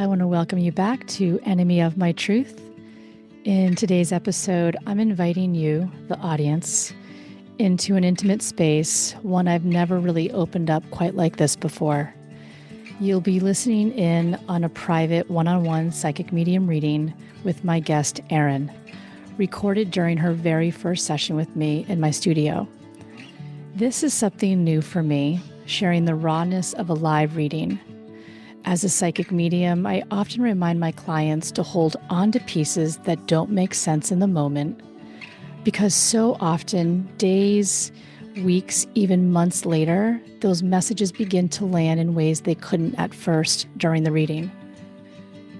I want to welcome you back to Enemy of My Truth. In today's episode, I'm inviting you, the audience, into an intimate space, one I've never really opened up quite like this before. You'll be listening in on a private one-on-one psychic medium reading with my guest, Erin, recorded during her very first session with me in my studio. This is something new for me, sharing the rawness of a live reading. As a psychic medium, I often remind my clients to hold on to pieces that don't make sense in the moment, because so often, days, weeks, even months later, those messages begin to land in ways they couldn't at first during the reading.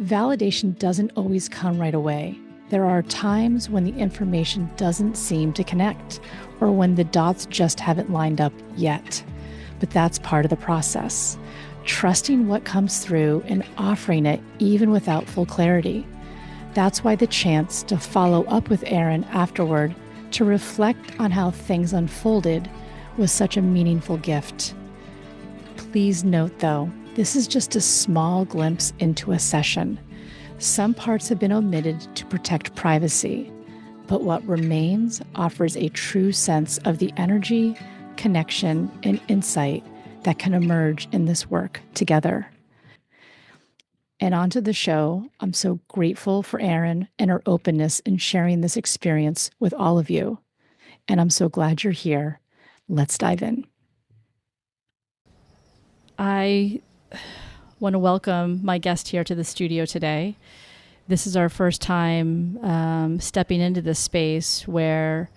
Validation doesn't always come right away. There are times when the information doesn't seem to connect, or when the dots just haven't lined up yet. But that's part of the process. Trusting what comes through and offering it even without full clarity. That's why the chance to follow up with Erin afterward to reflect on how things unfolded was such a meaningful gift. Please note though, this is just a small glimpse into a session. Some parts have been omitted to protect privacy, but what remains offers a true sense of the energy, connection, and insight that can emerge in this work together. And onto the show, I'm so grateful for Erin and her openness in sharing this experience with all of you. And I'm so glad you're here. Let's dive in. I want to welcome my guest here to the studio today. This is our first time stepping into this space where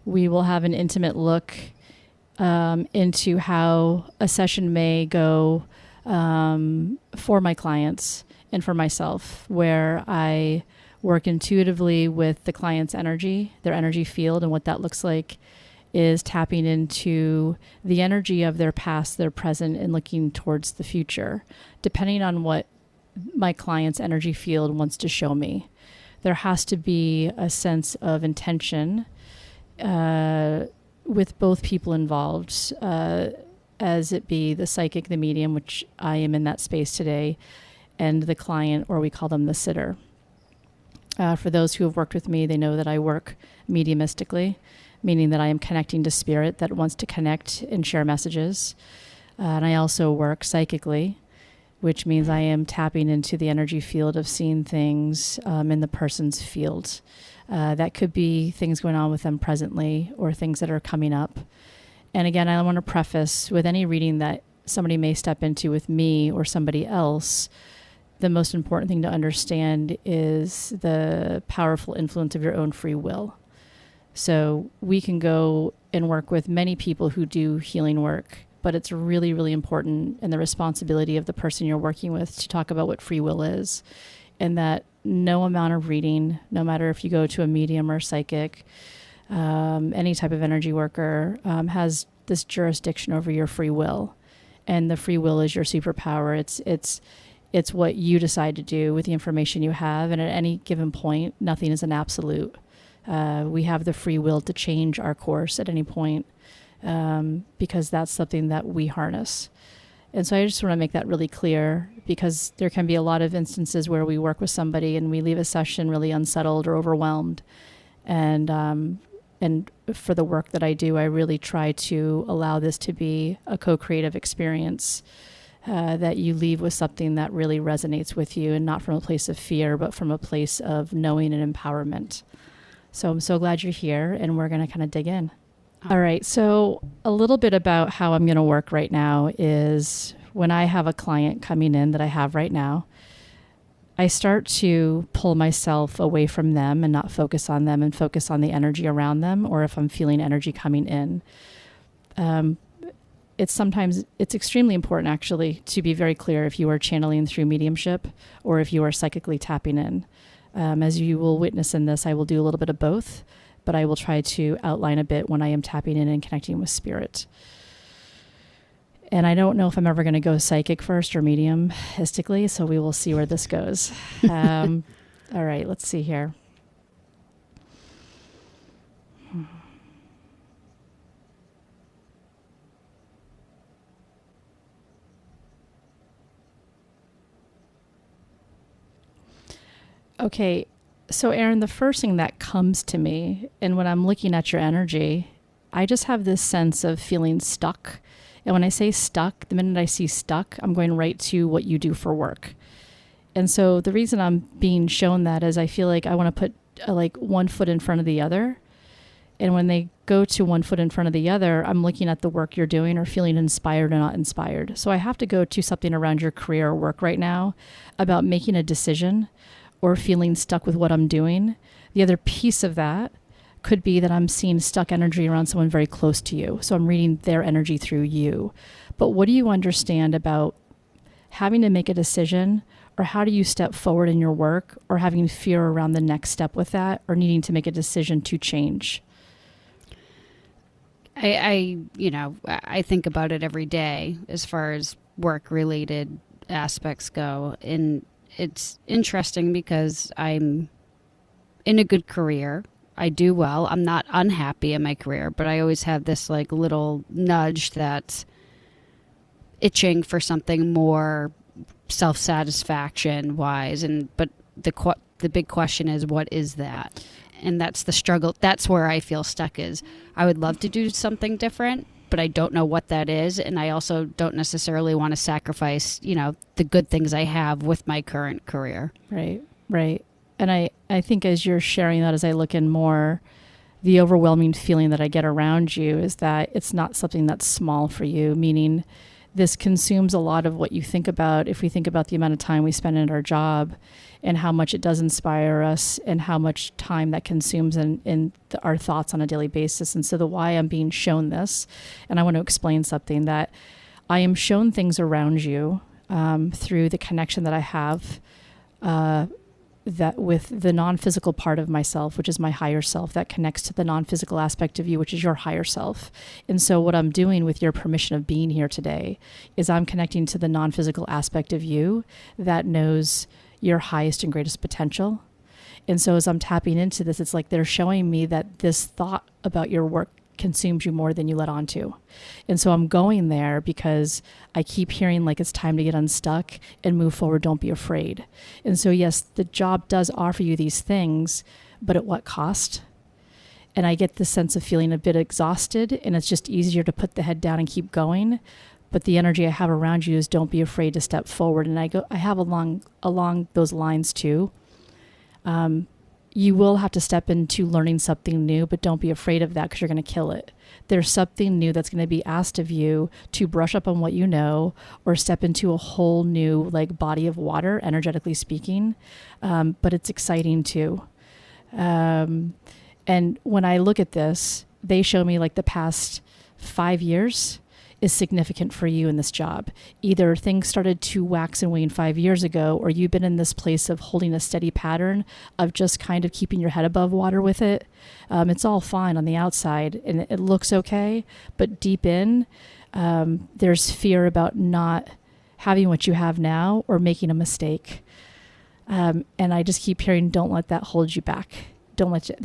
we will have an intimate look into how a session may go for my clients and for myself, where I work intuitively with the client's energy, their energy field, and what that looks like is tapping into the energy of their past, their present, and looking towards the future, depending on what my client's energy field wants to show me. There has to be a sense of intention with both people involved, as it be the psychic, the medium, which I am in that space today, and the client, or we call them the sitter. For those who have worked with me, they know that I work mediumistically, meaning that I am connecting to spirit that wants to connect and share messages. And I also work psychically, which means I am tapping into the energy field of seeing things in the person's field. That could be things going on with them presently or things that are coming up. And again, I want to preface with any reading that somebody may step into with me or somebody else, the most important thing to understand is the powerful influence of your own free will. So we can go and work with many people who do healing work, but it's really, really important and the responsibility of the person you're working with to talk about what free will is, and that no amount of reading, no matter if you go to a medium or psychic, any type of energy worker, has this jurisdiction over your free will. And the free will is your superpower. It's what you decide to do with the information you have. And at any given point, nothing is an absolute. We have the free will to change our course at any point, because that's something that we harness. And so I just want to make that really clear, because there can be a lot of instances where we work with somebody and we leave a session really unsettled or overwhelmed. And for the work that I do, I really try to allow this to be a co-creative experience, that you leave with something that really resonates with you, and not from a place of fear, but from a place of knowing and empowerment. So I'm so glad you're here, and we're going to kind of dig in. All right. So a little bit about how I'm going to work right now is when I have a client coming in that I have right now, I start to pull myself away from them and not focus on them and focus on the energy around them, or if I'm feeling energy coming in. It's extremely important actually to be very clear if you are channeling through mediumship or if you are psychically tapping in. As you will witness in this, I will do a little bit of both, but I will try to outline a bit when I am tapping in and connecting with spirit. And I don't know if I'm ever going to go psychic first or mediumistically, so we will see where this goes. All right, let's see here. Okay. So, Aaron, the first thing that comes to me, and when I'm looking at your energy, I just have this sense of feeling stuck. And when I say stuck, the minute I see stuck, I'm going right to what you do for work. And so the reason I'm being shown that is I feel like I want to put like one foot in front of the other. And when they go to one foot in front of the other, I'm looking at the work you're doing or feeling inspired or not inspired. So I have to go to something around your career or work right now about making a decision or feeling stuck with what I'm doing. The other piece of that could be that I'm seeing stuck energy around someone very close to you. So I'm reading their energy through you. But what do you understand about having to make a decision, or how do you step forward in your work, or having fear around the next step with that, or needing to make a decision to change? I think about it every day as far as work related aspects go. And it's interesting because I'm in a good career. I do well. I'm not unhappy in my career, but I always have this like little nudge that's itching for something more self-satisfaction wise. But the big question is, what is that? And that's the struggle. That's where I feel stuck is I would love to do something different, but I don't know what that is. And I also don't necessarily want to sacrifice, the good things I have with my current career. Right, right. And I think as you're sharing that, as I look in more, the overwhelming feeling that I get around you is that it's not something that's small for you, meaning this consumes a lot of what you think about. If we think about the amount of time we spend in our job and how much it does inspire us and how much time that consumes in our thoughts on a daily basis. And so the why I'm being shown this, and I want to explain something, that I am shown things around you through the connection that I have that with the non-physical part of myself, which is my higher self, that connects to the non-physical aspect of you, which is your higher self. And so what I'm doing with your permission of being here today is I'm connecting to the non-physical aspect of you that knows your highest and greatest potential. And so as I'm tapping into this, it's like they're showing me that this thought about your work consumes you more than you let on to. And so I'm going there because I keep hearing like it's time to get unstuck and move forward. Don't be afraid. And so, yes, the job does offer you these things, but at what cost? And I get this sense of feeling a bit exhausted, and it's just easier to put the head down and keep going. But the energy I have around you is don't be afraid to step forward. And I have along those lines too. You will have to step into learning something new, but don't be afraid of that because you're going to kill it. There's something new that's going to be asked of you to brush up on what you know or step into a whole new like body of water, energetically speaking. But it's exciting too. And when I look at this, they show me like the past 5 years is significant for you in this job. Either things started to wax and wane 5 years ago, or you've been in this place of holding a steady pattern of just kind of keeping your head above water with it. It's all fine on the outside and it looks okay, but deep in, there's fear about not having what you have now or making a mistake. And I just keep hearing, don't let that hold you back. Don't let you,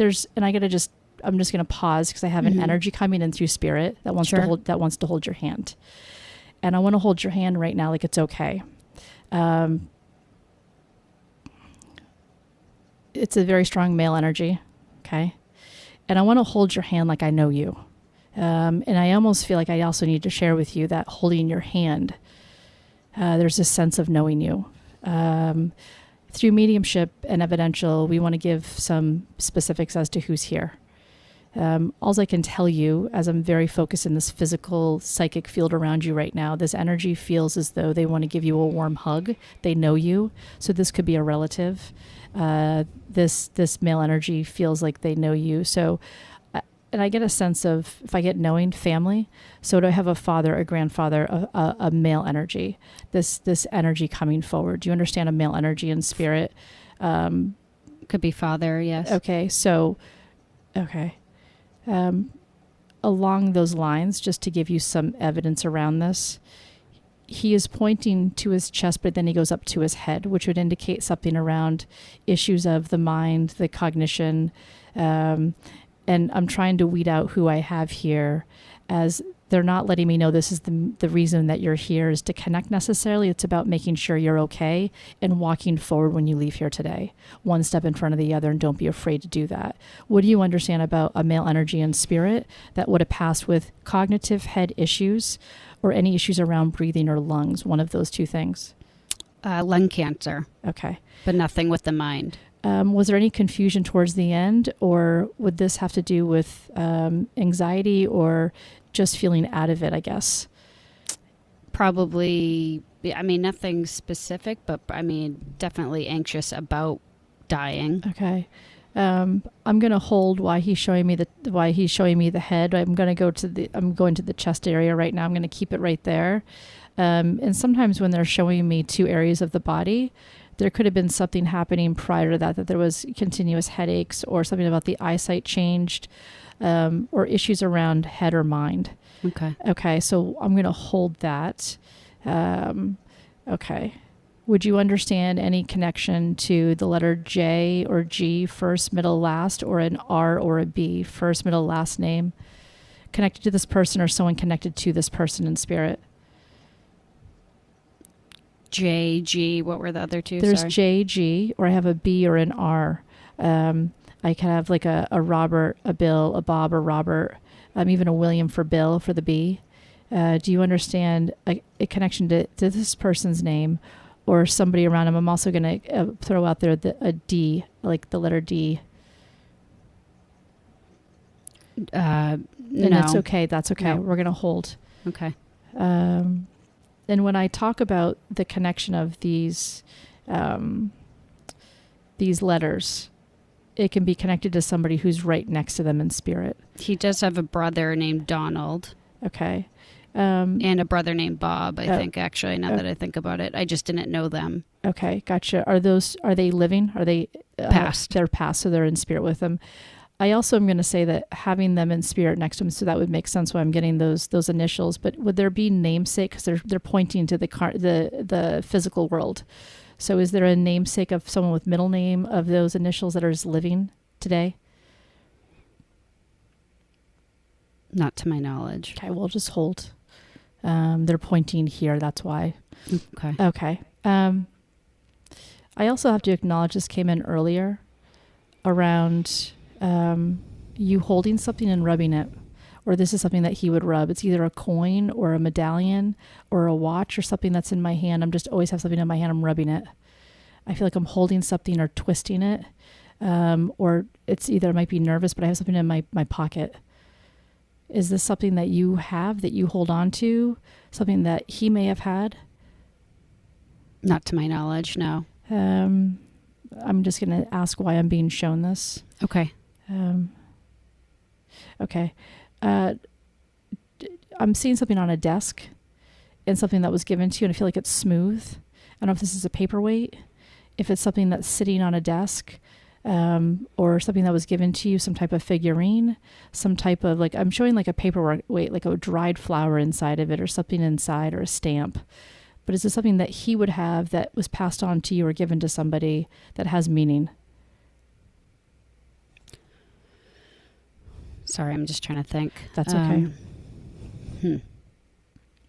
I'm just going to pause because I have an energy coming in through spirit that wants to hold your hand. And I want to hold your hand right now like it's okay. It's a very strong male energy, okay? And I want to hold your hand like I know you. And I almost feel like I also need to share with you that holding your hand, there's this sense of knowing you. Through mediumship and evidential, we want to give some specifics as to who's here. All I can tell you, as I'm very focused in this physical psychic field around you right now, this energy feels as though they want to give you a warm hug. They know you. So this could be a relative. This male energy feels like they know you. So, and I get a sense of, if I get knowing, family. So do I have a father, a grandfather, a male energy? This energy coming forward. Do you understand a male energy in spirit? Could be father, yes. Okay. So, okay. Along those lines, just to give you some evidence around this, he is pointing to his chest, but then he goes up to his head, which would indicate something around issues of the mind, the cognition. And I'm trying to weed out who I have here, as they're not letting me know this is the reason that you're here is to connect necessarily. It's about making sure you're okay and walking forward when you leave here today, one step in front of the other, and don't be afraid to do that. What do you understand about a male energy and spirit that would have passed with cognitive head issues or any issues around breathing or lungs? One of those two things. Lung cancer. Okay. But nothing with the mind. Was there any confusion towards the end, or would this have to do with anxiety or just feeling out of it, I guess? Probably, I mean, nothing specific, but I mean, definitely anxious about dying. Okay. I'm going to hold while he's showing me the head. I'm going to the chest area right now. I'm going to keep it right there. And sometimes when they're showing me two areas of the body, there could have been something happening prior to that there was continuous headaches or something about the eyesight changed, or issues around head or mind. Okay. Okay. So I'm going to hold that. Okay. Would you understand any connection to the letter J or G, first, middle, last, or an R or a B, first, middle, last name, connected to this person or someone connected to this person in spirit? J, G, what were the other two? There's Sorry. J, G, or I have a B or an R. I could have like a Robert, a Bill, a Bob, or Robert, even a William for Bill for the B. Do you understand a connection to this person's name or somebody around him? I'm also going to throw out there a D, like the letter D. And No. it's okay. That's okay. No. We're going to hold. Okay. And when I talk about the connection of these letters, it can be connected to somebody who's right next to them in spirit. He does have a brother named Donald. Okay. And a brother named Bob, I think, actually, now that I think about it. I just didn't know them. Okay, gotcha. Are they living? Are they Past? They're past, so they're in spirit with them. I also am going to say that having them in spirit next to them, so that would make sense why I'm getting those initials. But would there be namesake? Because they're pointing to the physical world. So is there a namesake of someone with middle name of those initials that are living today? Not to my knowledge. Okay, we'll just hold. They're pointing here. That's why. Okay. Okay. I also have to acknowledge this came in earlier around you holding something and rubbing it, or this is something that he would rub. It's either a coin or a medallion or a watch or something that's in my hand. I'm just always have something in my hand. I'm rubbing it. I feel like I'm holding something or twisting it, or it's either I might be nervous, but I have something in my pocket. Is this something that you have that you hold on to? Something that he may have had? Not to my knowledge, no. I'm just going to ask why I'm being shown this. Okay. Okay. I'm seeing something on a desk and something that was given to you, and I feel like it's smooth. I don't know if this is a paperweight, if it's something that's sitting on a desk, or something that was given to you, some type of figurine, some type of, like, I'm showing like a paperweight, like a dried flower inside of it or something inside, or a stamp. But is this something that he would have that was passed on to you or given to somebody that has meaning? Sorry, I'm just trying to think. That's okay.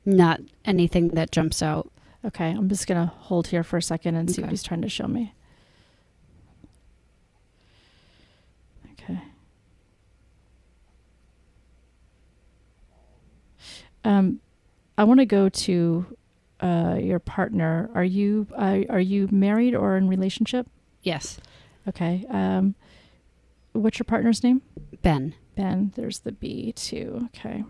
Not anything that jumps out. Okay, I'm just going to hold here for a second and see what he's trying to show me. Okay. I want to go to your partner. Are you married or in relationship? Yes. Okay. What's your partner's name? Ben. Ben. There's the B too. Okay.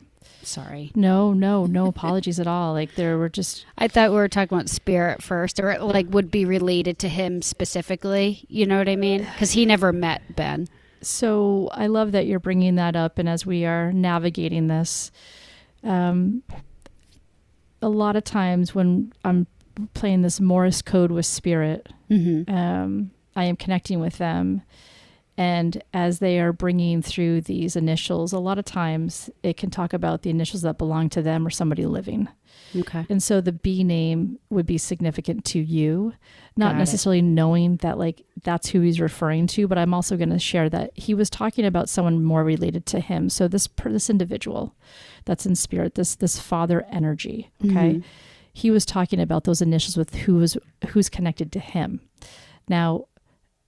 Sorry. No apologies at all. Like, there were just... I thought we were talking about spirit first, or like would be related to him specifically. You know what I mean? Because he never met Ben. So I love that you're bringing that up. And as we are navigating this, a lot of times when I'm playing this Morse code with spirit, I am connecting with them. And as they are bringing through these initials, a lot of times it can talk about the initials that belong to them or somebody living. Okay. And so the B name would be significant to you, not Got it. necessarily knowing that like that's who he's referring to, but I'm also going to share that he was talking about someone more related to him. So this individual that's in spirit, this father energy, okay? Mhm. He was talking about those initials with who's connected to him. Now,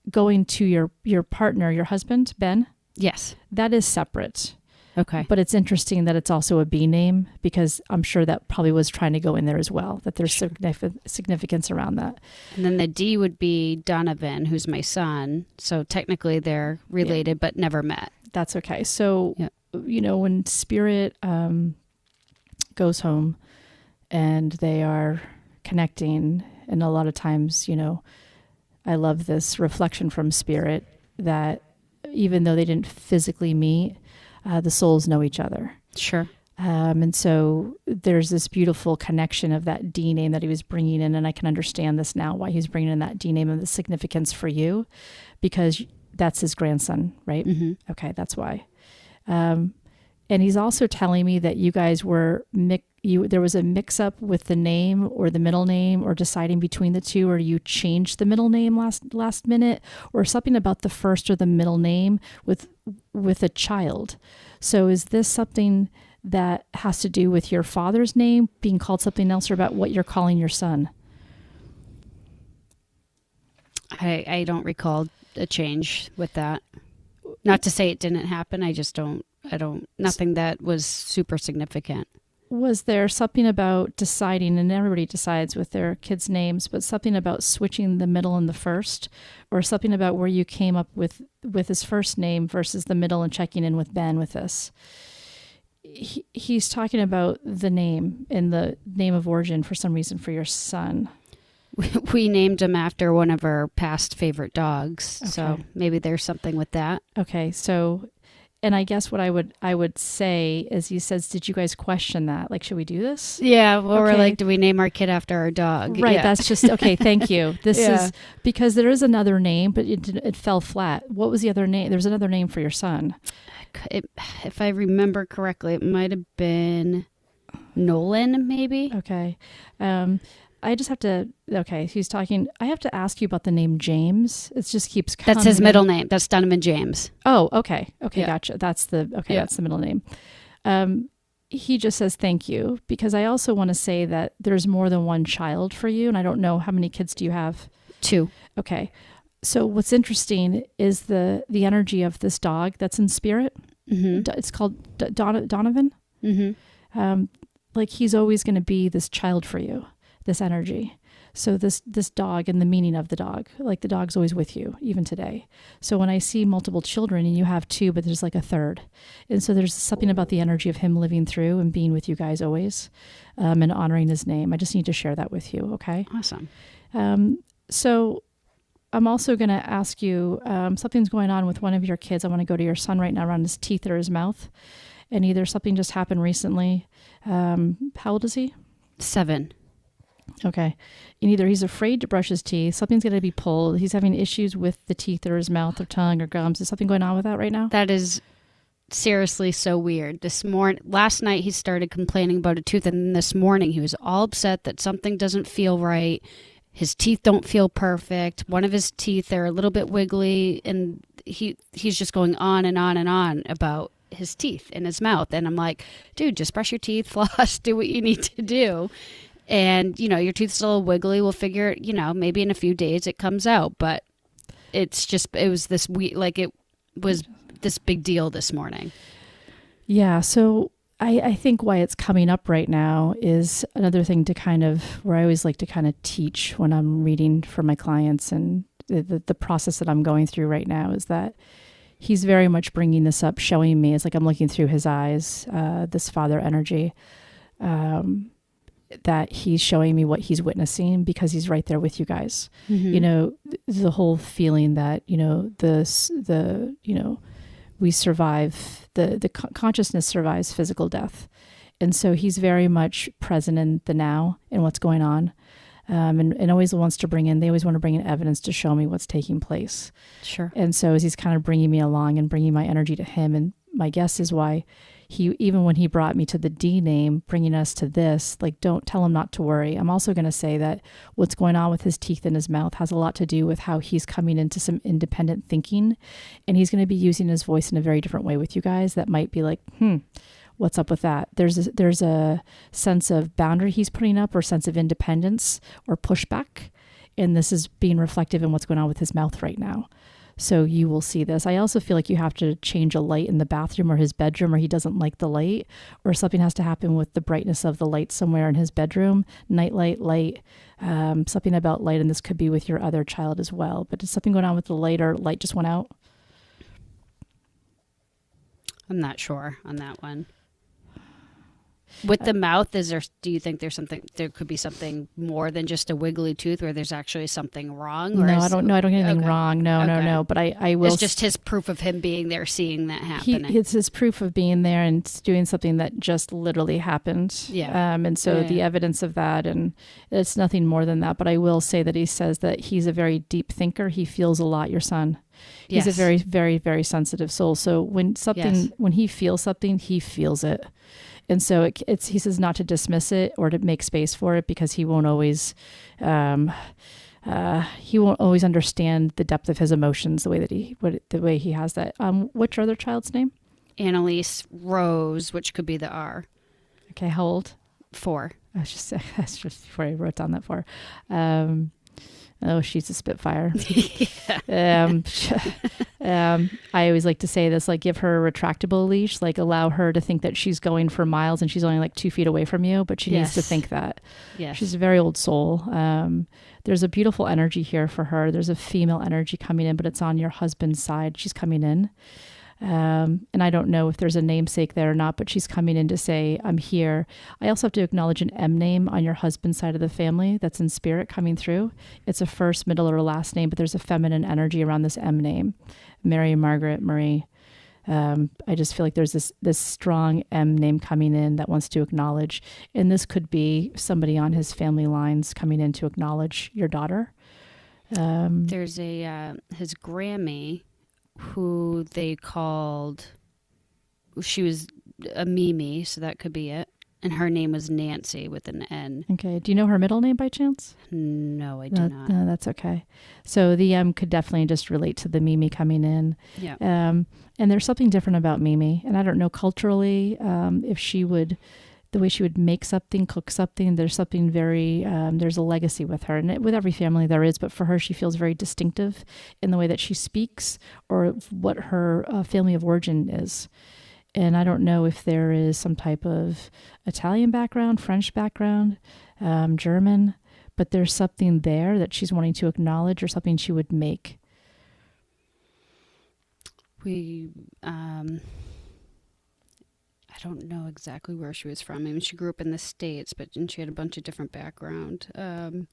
going to your partner, your husband, Ben, Yes. that is separate. Okay. But it's interesting that it's also a B name, because I'm sure that probably was trying to go in there as well, that there's significance around that. And then the D would be Donovan, who's my son. So technically they're related, but never met. That's okay. So, Yeah. When spirit goes home and they are connecting, and a lot of times, I love this reflection from spirit that even though they didn't physically meet, the souls know each other. Sure. And so there's this beautiful connection of that D name that he was bringing in. And I can understand this now, why he's bringing in that D name and the significance for you, because that's his grandson, right? Mm-hmm. Okay, that's why. And he's also telling me that you guys were there was a mix up with the name or the middle name, or deciding between the two, or you changed the middle name last minute, or something about the first or the middle name with a child. So is this something that has to do with your father's name being called something else, or about what you're calling your son? I don't recall a change with that. Not to say it didn't happen. I don't, nothing that was super significant. Was there something about deciding, and everybody decides with their kids' names, but something about switching the middle and the first, or something about where you came up with his first name versus the middle, and checking in with Ben with this? He's talking about the name and the name of origin for some reason for your son. We named him after one of our past favorite dogs. Okay. So maybe there's something with that. Okay, so, and I guess what I would say is, he says, did you guys question that? Like, should we do this? Yeah. Well, we're Okay. like, do we name our kid after our dog? Right. Yeah. That's just, okay. Thank you. This Yeah. is because there is another name, but it fell flat. What was the other name? There's another name for your son. If I remember correctly, it might have been Nolan, maybe. Okay. I just have to, okay. He's talking, I have to ask you about the name James. It just keeps coming. That's his middle name. That's Donovan James. Oh, okay. Okay. Yeah. Gotcha. That's the Yeah. middle name. He just says thank you, because I also want to say that there's more than one child for you. And I don't know, how many kids do you have? 2. Okay. So what's interesting is the energy of this dog that's in spirit. Mm-hmm. It's called Donovan. Mm-hmm. Like, he's always going to be this child for you, this energy. So this dog, and the meaning of the dog, like the dog's always with you, even today. So when I see multiple children, and you have 2, but there's like a third. And so there's something about the energy of him living through and being with you guys always, and honoring his name. I just need to share that with you. Okay. Awesome. So I'm also going to ask you, something's going on with one of your kids. I want to go to your son right now, around his teeth or his mouth. And either something just happened recently. How old is he? 7. Okay. And either he's afraid to brush his teeth, something's going to be pulled, he's having issues with the teeth or his mouth or tongue or gums. Is something going on with that right now? That is seriously so weird. Last night he started complaining about a tooth, and then this morning he was all upset that something doesn't feel right. His teeth don't feel perfect. One of his teeth, they're a little bit wiggly, and he's just going on and on and on about his teeth and his mouth. And I'm like, dude, just brush your teeth, floss, do what you need to do. And, your tooth's a little wiggly. We'll figure, maybe in a few days it comes out. But it was this it was this big deal this morning. Yeah. So I think why it's coming up right now is another thing to kind of, where I always like to kind of teach when I'm reading for my clients, and the process that I'm going through right now is that he's very much bringing this up, showing me, it's like I'm looking through his eyes, this father energy, that he's showing me what he's witnessing, because he's right there with you guys. Mm-hmm. The whole feeling that, we survive, the consciousness survives physical death. And so he's very much present in the now and what's going on. and always wants to they always want to bring in evidence to show me what's taking place. Sure. And so as he's kind of bringing me along and bringing my energy to him, and my guess is why even when he brought me to the D name, bringing us to this, like, don't tell him not to worry. I'm also going to say that what's going on with his teeth in his mouth has a lot to do with how he's coming into some independent thinking, and he's going to be using his voice in a very different way with you guys that might be like, what's up with that? There's a sense of boundary he's putting up, or sense of independence or pushback. And this is being reflective in what's going on with his mouth right now. So you will see this. I also feel like you have to change a light in the bathroom or his bedroom, or he doesn't like the light, or something has to happen with the brightness of the light somewhere in his bedroom. Night light, something about light. And this could be with your other child as well. But is something going on with the light, or light just went out? I'm not sure on that one. With the mouth, do you think there could be something more than just a wiggly tooth, where there's actually something wrong? Or no, I don't know. I don't get anything wrong. No. But I will. It's just his proof of him being there, seeing that happening. It's his proof of being there and doing something that just literally happened. Yeah. And so the evidence of that, and it's nothing more than that. But I will say that he says that he's a very deep thinker. He feels a lot, your son. He's a very, very, very sensitive soul. So when he feels something, he feels it. And so he says not to dismiss it or to make space for it, because he won't always understand the depth of his emotions the way he has that. What's your other child's name? Annalise Rose, which could be the R. Okay, how old? 4. That's just before I wrote down that 4. Oh, she's a spitfire. I always like to say this, like, give her a retractable leash, like allow her to think that she's going for miles and she's only like 2 feet away from you, but she needs to think that. Yes. She's a very old soul. There's a beautiful energy here for her. There's a female energy coming in, but it's on your husband's side. She's coming in. And I don't know if there's a namesake there or not, but she's coming in to say, I'm here. I also have to acknowledge an M name on your husband's side of the family that's in spirit coming through. It's a first, middle, or last name, but there's a feminine energy around this M name. Mary, Margaret, Marie. I just feel like there's this strong M name coming in that wants to acknowledge, and this could be somebody on his family lines coming in to acknowledge your daughter. There's his Grammy, who they called, she was a Mimi, so that could be it. And her name was Nancy with an N. Okay. Do you know her middle name by chance? No, I do not. No, that's okay. So the M could definitely just relate to the Mimi coming in. Yeah. And there's something different about Mimi. And I don't know culturally if she would, the way she would make something, cook something, there's something very, there's a legacy with her. And with every family there is, but for her, she feels very distinctive in the way that she speaks or what her family of origin is. And I don't know if there is some type of Italian background, French background, German, but there's something there that she's wanting to acknowledge or something she would make. I don't know exactly where she was from. I mean, she grew up in the States, and she had a bunch of different background. Go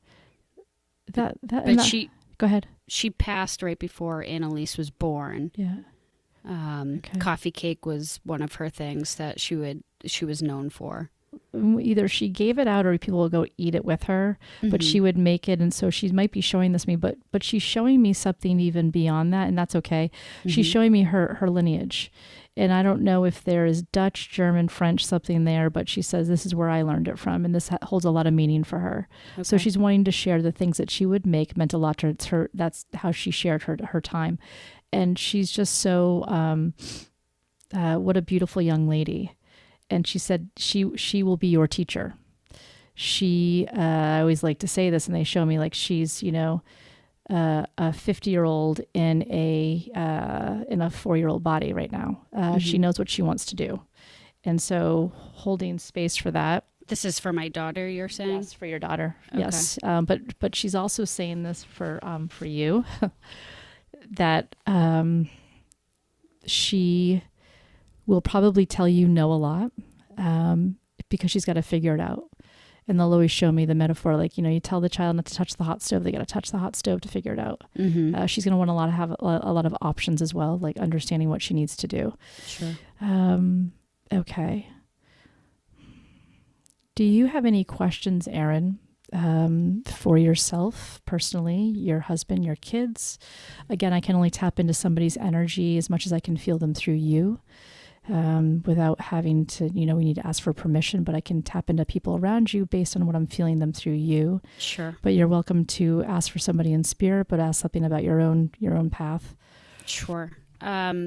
ahead. She passed right before Annalise was born. Yeah. Okay. Coffee cake was one of her things that she was known for. Either she gave it out or people will go eat it with her, but she would make it. And so she might be showing this to me, but she's showing me something even beyond that. And that's okay. She's showing me her lineage. And I don't know if there is Dutch, German, French, something there, but she says this is where I learned it from. And this holds a lot of meaning for her. Okay. So she's wanting to share the things that she would make meant a lot to her. That's how she shared her time. And she's just so, what a beautiful young lady. And she said, she will be your teacher. I always like to say this, and they show me like she's, a 50-year-old in a 4-year-old body right now. She knows what she wants to do. And so holding space for that. This is for my daughter, you're saying? Yes, for your daughter. Okay. Yes. But she's also saying this for you, that she will probably tell you no a lot because she's got to figure it out. And they'll always show me the metaphor, like, you tell the child not to touch the hot stove. They got to touch the hot stove to figure it out. She's going to want to have a lot of options as well, like understanding what she needs to do. Sure. Okay. Do you have any questions, Erin, for yourself personally, your husband, your kids. Again, I can only tap into somebody's energy as much as I can feel them through you, without having to, we need to ask for permission, but I can tap into people around you based on what I'm feeling them through you. Sure. But you're welcome to ask for somebody in spirit, but ask something about your own path. Sure. For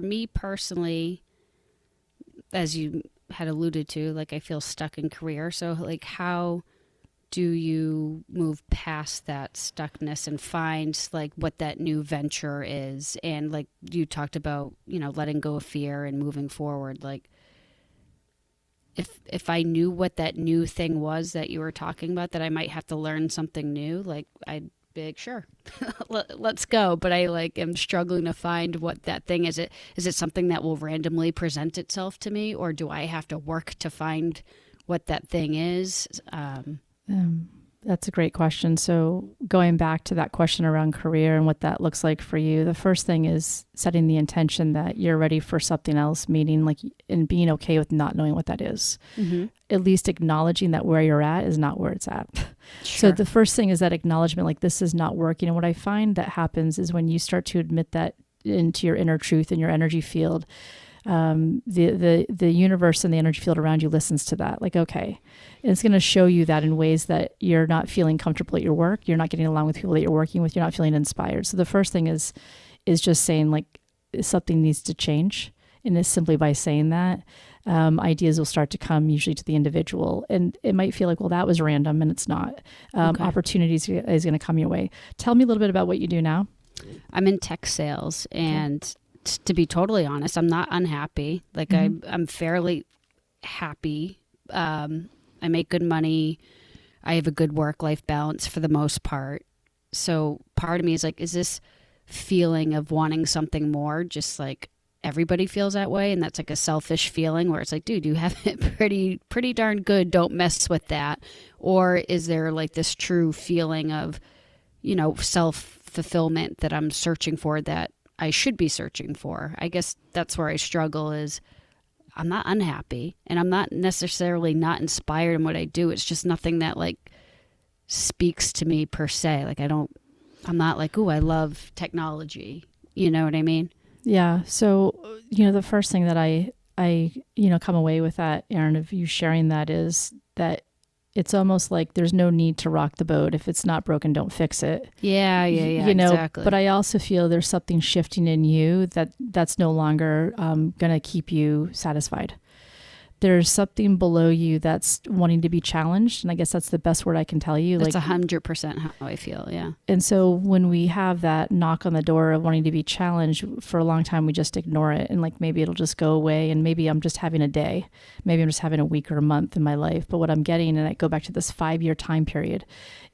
me personally, as you had alluded to, like, I feel stuck in career. So, like, how do you move past that stuckness and find, like, what that new venture is? And, like, you talked about, letting go of fear and moving forward. Like, if I knew what that new thing was that you were talking about, that I might have to learn something new, like, I'd be like, sure, let's go. But I am struggling to find what that thing is. Is it something that will randomly present itself to me, or do I have to work to find what that thing is? That's a great question. So going back to that question around career and what that looks like for you, the first thing is setting the intention that you're ready for something else, meaning and being okay with not knowing what that is. Mm-hmm. At least acknowledging that where you're at is not where it's at. Sure. So the first thing is that acknowledgement, like, this is not working. And what I find that happens is when you start to admit that into your inner truth and your energy field, the universe and the energy field around you listens to that. Like, okay, and it's going to show you that in ways that you're not feeling comfortable at your work. You're not getting along with people that you're working with. You're not feeling inspired. So the first thing is just saying, like, something needs to change. And it's simply by saying that, ideas will start to come usually to the individual. And it might feel like, well, that was random, and it's not. Okay. Opportunities is going to come your way. Tell me a little bit about what you do now. I'm in tech sales, and to be totally honest, I'm not unhappy. Like, mm-hmm. I'm fairly happy. I make good money. I have a good work-life balance for the most part. So part of me is like, is this feeling of wanting something more just like everybody feels that way? And that's like a selfish feeling where it's like, dude, you have it pretty darn good. Don't mess with that. Or is there like this true feeling of, self-fulfillment that I'm searching for, that I should be searching for? I guess that's where I struggle. Is I'm not unhappy, and I'm not necessarily not inspired in what I do. It's just nothing that like speaks to me per se. Like, I'm not like, ooh, I love technology. You know what I mean? Yeah. So, the first thing that I come away with that, Erin, of you sharing that, is that it's almost like there's no need to rock the boat. If it's not broken, don't fix it. Yeah, exactly. But I also feel there's something shifting in you that's no longer going to keep you satisfied. There's something below you that's wanting to be challenged. And I guess that's the best word I can tell you. That's 100% how I feel, yeah. And so when we have that knock on the door of wanting to be challenged, for a long time, we just ignore it. And like, maybe it'll just go away. And maybe I'm just having a day. Maybe I'm just having a week or a month in my life. But what I'm getting, and I go back to this 5-year time period,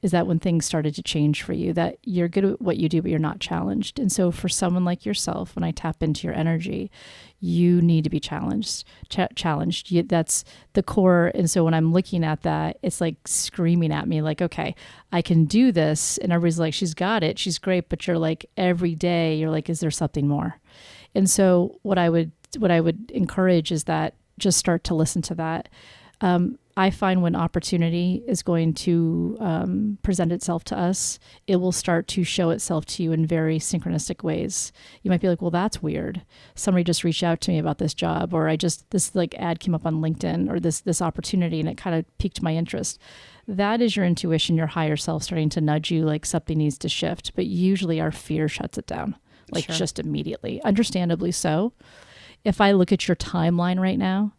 is that when things started to change for you, that you're good at what you do, but you're not challenged. And so for someone like yourself, when I tap into your energy, you need to be challenged. That's the core. And so when I'm looking at that, it's like screaming at me, like, okay, I can do this. And everybody's like, she's got it. She's great. But you're like, every day you're like, is there something more? And so what I would encourage is that just start to listen to that. I find when opportunity is going to present itself to us, it will start to show itself to you in very synchronistic ways. You might be like, well, that's weird. Somebody just reached out to me about this job, or this like ad came up on LinkedIn, or this opportunity, and it kind of piqued my interest. That is your intuition, your higher self starting to nudge you like something needs to shift. But usually our fear shuts it down, like Sure. just immediately, understandably so. If I look at your timeline right now,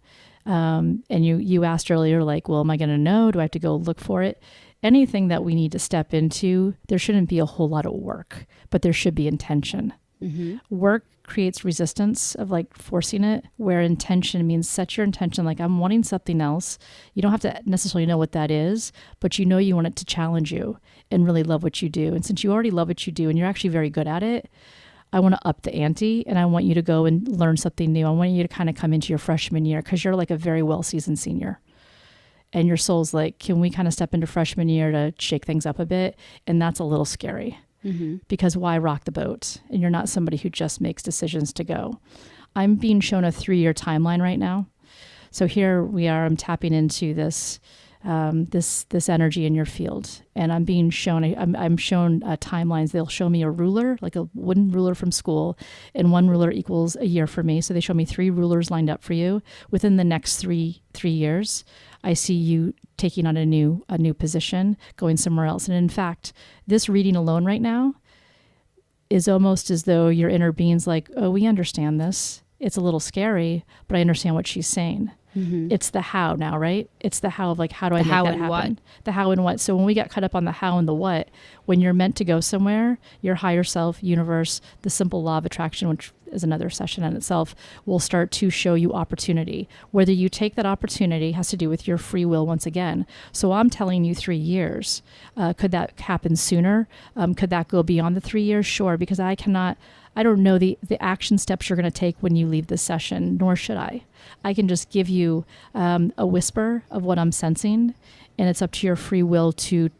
and you asked earlier, like, well, am I going to know? Do I have to go look for it? Anything that we need to step into, there shouldn't be a whole lot of work, but there should be intention. Mm-hmm. Work creates resistance of like forcing it, where intention means set your intention. Like, I'm wanting something else. You don't have to necessarily know what that is, but you want it to challenge you and really love what you do. And since you already love what you do and you're actually very good at it, I want to up the ante, and I want you to go and learn something new. I want you to kind of come into your freshman year, because you're like a very well-seasoned senior. And your soul's like, can we kind of step into freshman year to shake things up a bit? And that's a little scary, mm-hmm. because why rock the boat? And you're not somebody who just makes decisions to go. I'm being shown a 3-year timeline right now. So here we are, I'm tapping into this this energy in your field. And I'm being shown, I'm shown timelines. They'll show me a ruler, like a wooden ruler from school, and one ruler equals a year for me. So they show me 3 rulers lined up for you. Within the next three years, I see you taking on a new position, going somewhere else. And in fact, this reading alone right now is almost as though your inner being's like, oh, we understand this. It's a little scary, but I understand what she's saying. Mm-hmm. It's the how now, right? It's the how of like, how do I make that happen? What? The how and what. So when we get caught up on the how and the what, when you're meant to go somewhere, your higher self, universe, the simple law of attraction, which is another session in itself, will start to show you opportunity. Whether you take that opportunity has to do with your free will once again. So I'm telling you 3 years. Could that happen sooner? Could that go beyond the 3 years? Sure, because I don't know the action steps you're going to take when you leave this session, nor should I. I can just give you a whisper of what I'm sensing, and it's up to your free will to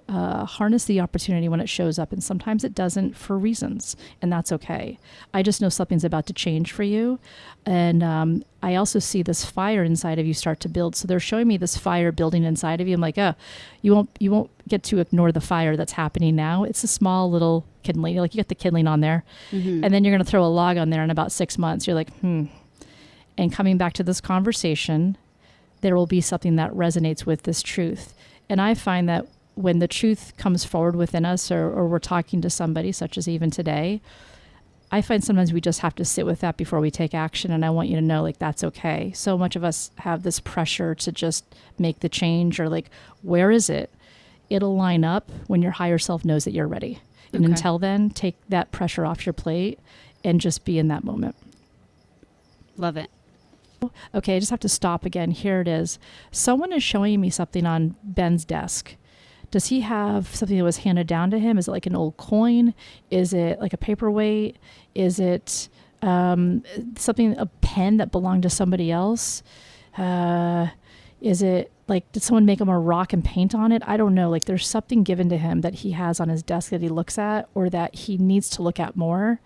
harness the opportunity when it shows up. And sometimes it doesn't for reasons, and that's okay. I just know something's about to change for you. And I also see this fire inside of you start to build. So they're showing me this fire building inside of you. I'm like, oh, you won't get to ignore the fire that's happening now. It's a small little kindling. Like, you got the kindling on there, mm-hmm. and then you're going to throw a log on there in about 6 months. You're like, And coming back to this conversation, there will be something that resonates with this truth. And I find that when the truth comes forward within us, or we're talking to somebody, such as even today, I find sometimes we just have to sit with that before we take action. And I want you to know, like, that's okay. So much of us have this pressure to just make the change, or like, where is it? It'll line up when your higher self knows that you're ready. And until then, take that pressure off your plate and just be in that moment. Love it. Okay, I just have to stop again. Here it is. Someone is showing me something on Ben's desk. Does he have something that was handed down to him? Is it like an old coin? Is it like a paperweight? Is it something, a pen that belonged to somebody else? Is it like, did someone make him a rock and paint on it? I don't know. Like, there's something given to him that he has on his desk that he looks at, or that he needs to look at more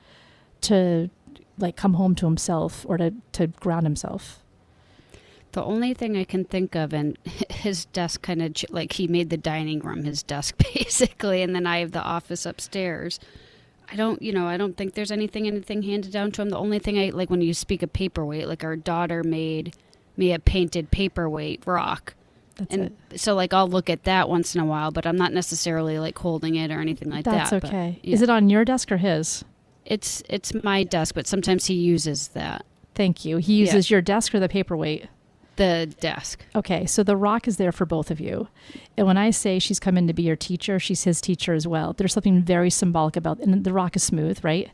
to like come home to himself, or to ground himself. The only thing I can think of, and his desk kind of like, he made the dining room his desk basically, and then I have the office upstairs. I don't think there's anything handed down to him. The only thing I like, when you speak of paperweight, like, our daughter made me a painted paperweight rock. That's it. So like, I'll look at that once in a while, but I'm not necessarily like holding it or anything like that. That's okay. But, yeah. Is it on your desk or his? It's my desk, but sometimes he uses that. Thank you. He uses your desk or the paperweight? The desk. Okay, so the rock is there for both of you. And when I say she's come in to be your teacher, she's his teacher as well. There's something very symbolic about, and the rock is smooth, right?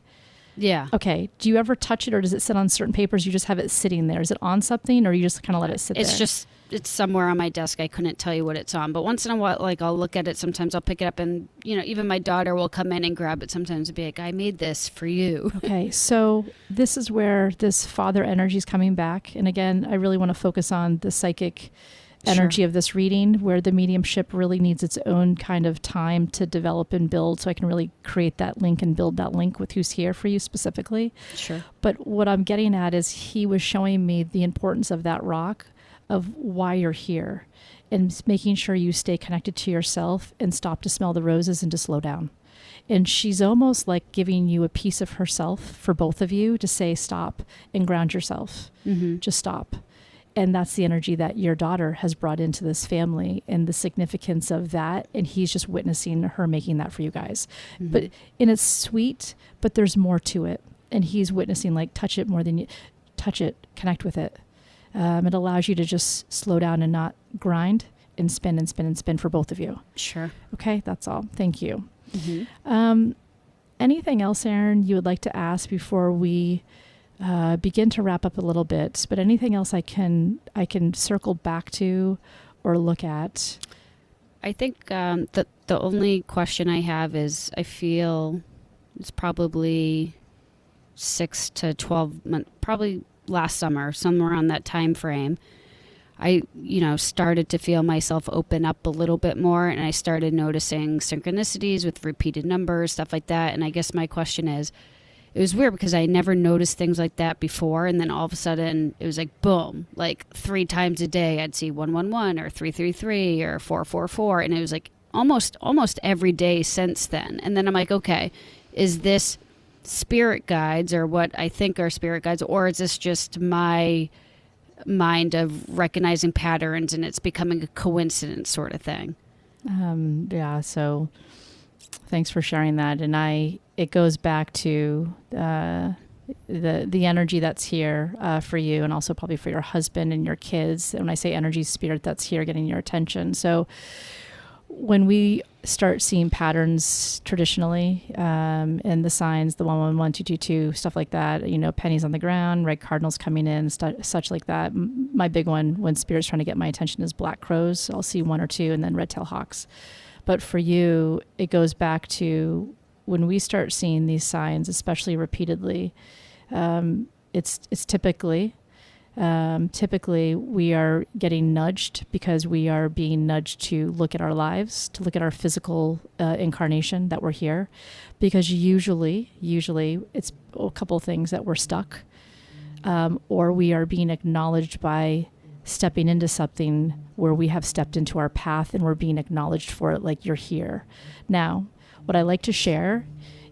Yeah. Okay, do you ever touch it, or does it sit on certain papers? You just have it sitting there. Is it on something, or you just kind of let it sit there? It's somewhere on my desk. I couldn't tell you what it's on, but once in a while, like, I'll look at it. Sometimes I'll pick it up, and even my daughter will come in and grab it sometimes and be like, I made this for you. Okay, so this is where this father energy is coming back. And again, I really want to focus on the psychic energy of this reading, where the mediumship really needs its own kind of time to develop and build, so I can really create that link and build that link with who's here for you specifically. Sure. But what I'm getting at is, he was showing me the importance of that rock, of why you're here, and making sure you stay connected to yourself and stop to smell the roses and to slow down. And she's almost like giving you a piece of herself for both of you to say, stop and ground yourself. Mm-hmm. Just stop. And that's the energy that your daughter has brought into this family, and the significance of that. And he's just witnessing her making that for you guys. Mm-hmm. And it's sweet, but there's more to it. And he's witnessing, like, touch it more than you touch it, connect with it. It allows you to just slow down and not grind and spin and spin and spin for both of you. Sure. Okay, that's all. Thank you. Mm-hmm. Anything else, Erin, you would like to ask before we begin to wrap up a little bit? But anything else I can circle back to or look at? I think the only question I have is, I feel it's probably 6 to 12 months, probably last summer, somewhere around that time frame, I, started to feel myself open up a little bit more, and I started noticing synchronicities with repeated numbers, stuff like that. And I guess my question is it was weird because I never noticed things like that before. And then all of a sudden it was like, boom, like 3 times a day I'd see 111 or 333 or 444. And it was like almost every day since then. And then I'm like, okay, is this spirit guides or what I think are spirit guides, or is this just my mind of recognizing patterns and it's becoming a coincidence sort of thing? Yeah. So thanks for sharing that. And it goes back to the energy that's here for you, and also probably for your husband and your kids. And when I say energy, spirit that's here getting your attention. So when we start seeing patterns traditionally in the signs, the 111, 222, stuff like that, pennies on the ground, red cardinals coming in, such like that. My big one when spirit's trying to get my attention is black crows. I'll see 1 or 2, and then red-tailed hawks. But for you, it goes back to when we start seeing these signs, especially repeatedly, it's typically we are getting nudged because we are being nudged to look at our lives, to look at our physical incarnation that we're here, because usually it's a couple of things that we're stuck, or we are being acknowledged by stepping into something where we have stepped into our path and we're being acknowledged for it, like you're here. Now, what I like to share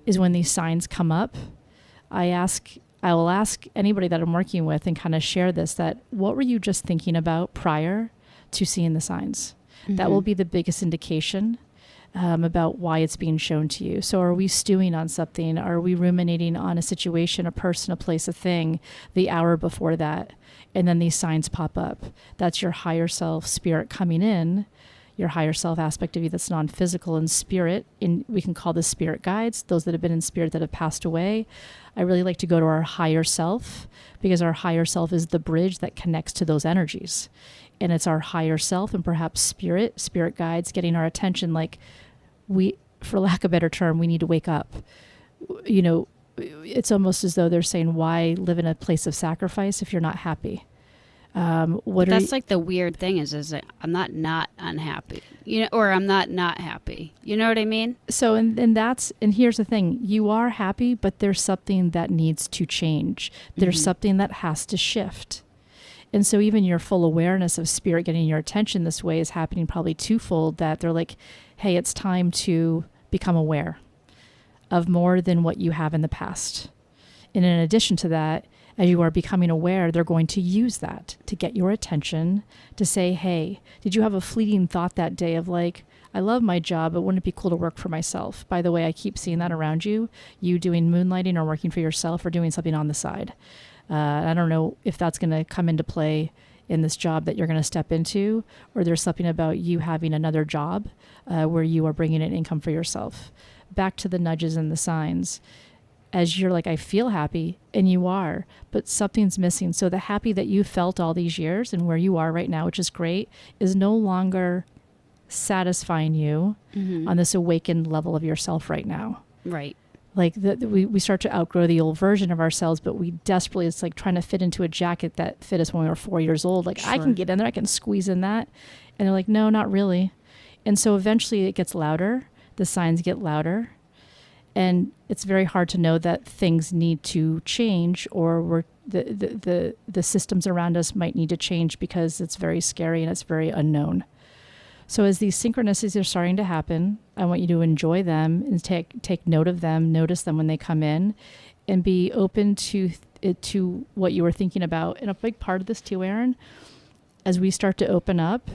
is when these signs come up, I will ask anybody that I'm working with and kind of share this, that what were you just thinking about prior to seeing the signs? Mm-hmm. That will be the biggest indication about why it's being shown to you. So are we stewing on something? Are we ruminating on a situation, a person, a place, a thing the hour before that? And then these signs pop up. That's your higher self spirit coming in, your higher self aspect of you that's non-physical and spirit. We can call this spirit guides, those that have been in spirit that have passed away. I really like to go to our higher self, because our higher self is the bridge that connects to those energies. And it's our higher self and perhaps spirit guides getting our attention, like for lack of a better term, we need to wake up. It's almost as though they're saying, why live in a place of sacrifice if you're not happy? That's like the weird thing is that I'm not unhappy, or I'm not happy. You know what I mean? So, and here's the thing, you are happy, but there's something that needs to change. There's mm-hmm. something that has to shift. And so even your full awareness of spirit getting your attention this way is happening probably twofold, that they're like, hey, it's time to become aware of more than what you have in the past. And in addition to that, as you are becoming aware, they're going to use that to get your attention, to say, hey, did you have a fleeting thought that day of like, I love my job, but wouldn't it be cool to work for myself? By the way, I keep seeing that around you doing moonlighting or working for yourself or doing something on the side. I don't know if that's going to come into play in this job that you're going to step into, or there's something about you having another job where you are bringing in income for yourself. Back to the nudges and the signs. As you're like, I feel happy, and you are, but something's missing. So the happy that you felt all these years and where you are right now, which is great, is no longer satisfying you mm-hmm. on this awakened level of yourself right now. Right. Like we start to outgrow the old version of ourselves, but we desperately, it's like trying to fit into a jacket that fit us when we were 4 years old. Like, sure. I can get in there, I can squeeze in that. And they're like, no, not really. And so eventually it gets louder. The signs get louder. And it's very hard to know that things need to change, or the systems around us might need to change, because it's very scary and it's very unknown. So as these synchronicities are starting to happen, I want you to enjoy them and take note of them, notice them when they come in, and be open to what you were thinking about. And a big part of this too, Erin, as we start to open up,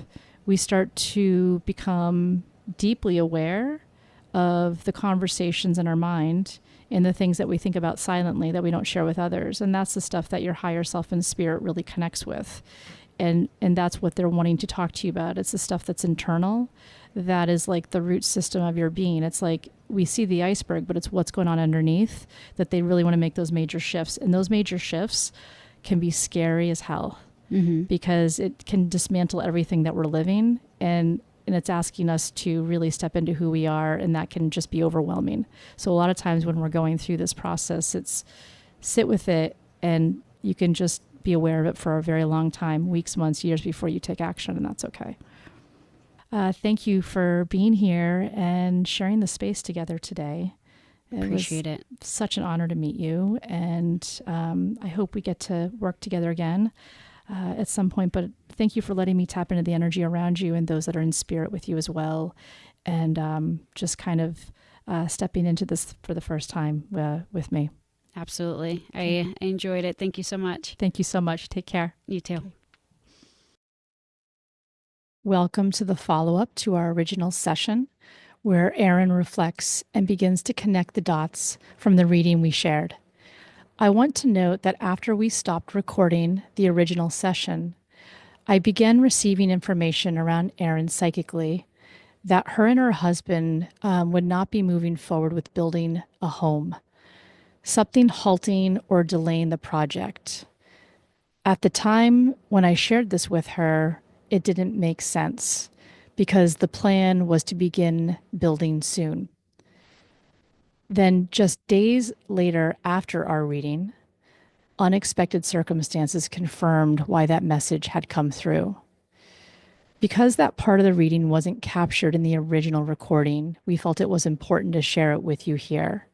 we start to become deeply aware of the conversations in our mind and the things that we think about silently that we don't share with others. And that's the stuff that your higher self and spirit really connects with. And that's what they're wanting to talk to you about. It's the stuff that's internal. That is like the root system of your being. It's like we see the iceberg, but it's what's going on underneath that they really want to make those major shifts. And those major shifts can be scary as hell mm-hmm. because it can dismantle everything that we're living. And it's asking us to really step into who we are, and that can just be overwhelming. So a lot of times when we're going through this process, it's sit with it, and you can just be aware of it for a very long time, weeks, months, years before you take action, and that's okay. Thank you for being here and sharing the space together today. It was Appreciate it. such an honor to meet you, and I hope we get to work together again at some point. But thank you for letting me tap into the energy around you and those that are in spirit with you as well, and just kind of stepping into this for the first time with me. Absolutely. I enjoyed it. Thank you so much. Thank you so much. Take care. You too. Welcome to the follow up to our original session, where Erin reflects and begins to connect the dots from the reading we shared. I want to note that after we stopped recording the original session, I began receiving information around Erin psychically that her and her husband would not be moving forward with building a home, something halting or delaying the project. At the time when I shared this with her, it didn't make sense because the plan was to begin building soon. Then, just days later after our reading, unexpected circumstances confirmed why that message had come through. Because that part of the reading wasn't captured in the original recording, we felt it was important to share it with you here.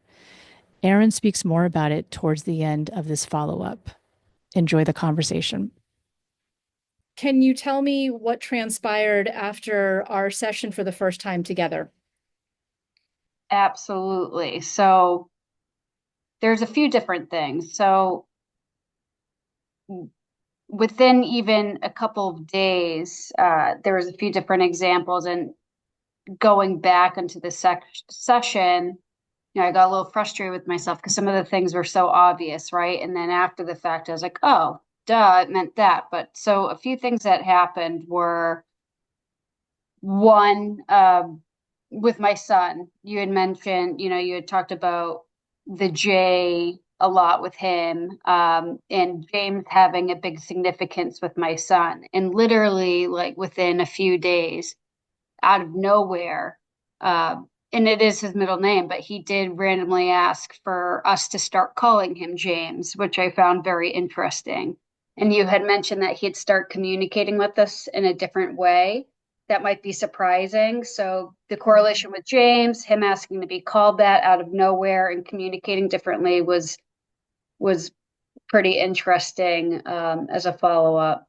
Erin speaks more about it towards the end of this follow up. Enjoy the conversation. Can you tell me what transpired after our session for the first time together? Absolutely. So there's a few different things. So within even a couple of days, there was a few different examples. And going back into the session, I got a little frustrated with myself because some of the things were so obvious, right? And then after the fact, I was like, oh, duh, it meant that. But so a few things that happened were one, with my son, you had mentioned, you had talked about the J a lot with him, and James having a big significance with my son. And literally, like within a few days, out of nowhere, and it is his middle name, but he did randomly ask for us to start calling him James, which I found very interesting. And you had mentioned that he'd start communicating with us in a different way. That might be surprising. So the correlation with James, him asking to be called that out of nowhere and communicating differently was pretty interesting, as a follow up.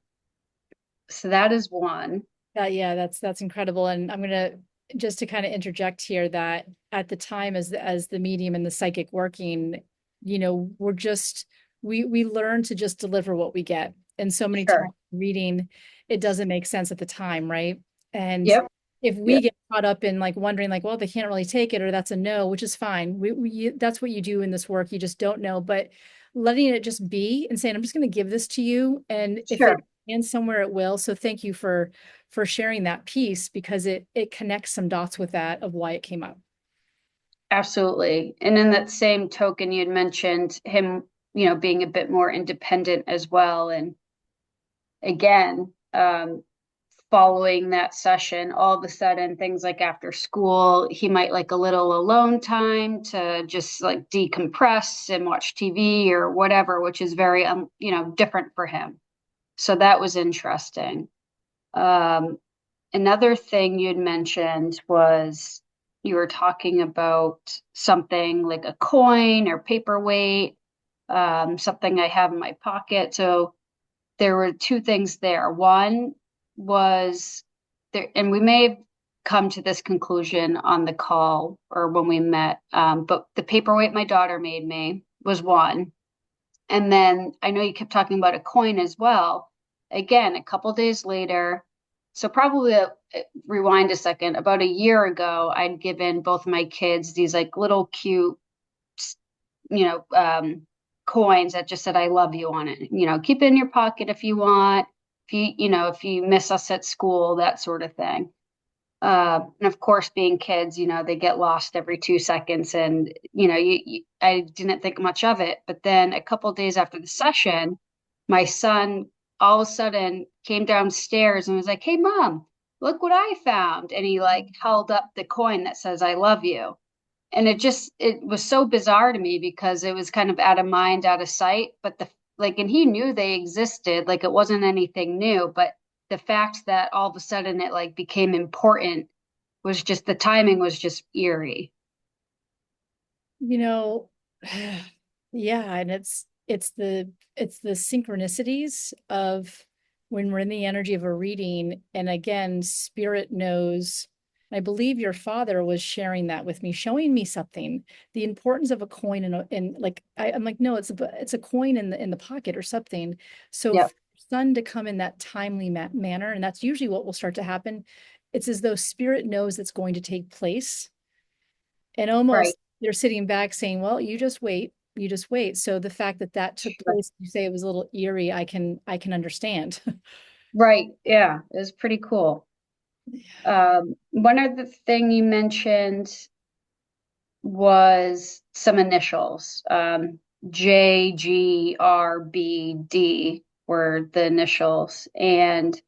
So that is one. Yeah, that's incredible. And I'm gonna just to kind of interject here that at the time as the medium and the psychic working, we're just we learn to just deliver what we get. And so many Sure. times reading, it doesn't make sense at the time, right? And Yep. if we Yep. get caught up in like wondering like, well, they can't really take it or that's a no, which is fine. That's what you do in this work. You just don't know, but letting it just be and saying, I'm just going to give this to you. And if Sure. it lands somewhere, it will. So thank you for sharing that piece because it connects some dots with that of why it came up. Absolutely. And in that same token, you had mentioned him, being a bit more independent as well. And again, following that session, all of a sudden, things like after school, he might like a little alone time to just like decompress and watch TV or whatever, which is very, different for him. So that was interesting. Um, Another thing you'd mentioned was you were talking about something like a coin or paperweight, something I have in my pocket. So there were two things there. One was there, and we may have come to this conclusion on the call or when we met, but the paperweight my daughter made me was one. And then I know you kept talking about a coin as well. Again, a couple days later, so probably rewind a second, about a year ago, I'd given both my kids these like little cute, you know, coins that just said "I love you" on it. Keep it in your pocket if you want. If you miss us at school, that sort of thing. And of course, being kids, they get lost every 2 seconds, and I didn't think much of it. But then a couple days after the session, my son all of a sudden came downstairs and was like, "Hey, mom, look what I found!" And he like held up the coin that says "I love you." And it was so bizarre to me because it was kind of out of mind, out of sight. But and he knew they existed, like it wasn't anything new. But the fact that all of a sudden it like became important was just the timing was just eerie. You know, yeah, and it's the synchronicities of when we're in the energy of a reading, and again, spirit knows. I believe your father was sharing that with me, showing me something, the importance of a coin and like I'm like, no, it's a coin in the pocket or something. So Yep. for son to come in that timely manner, and that's usually what will start to happen. It's as though spirit knows it's going to take place and Right. almost they're sitting back saying, well, you just wait. So the fact that that took Sure. place, you say it was a little eerie, I can understand. Right. Yeah. It was pretty cool. One other thing you mentioned was some initials. JGRBD were the initials. And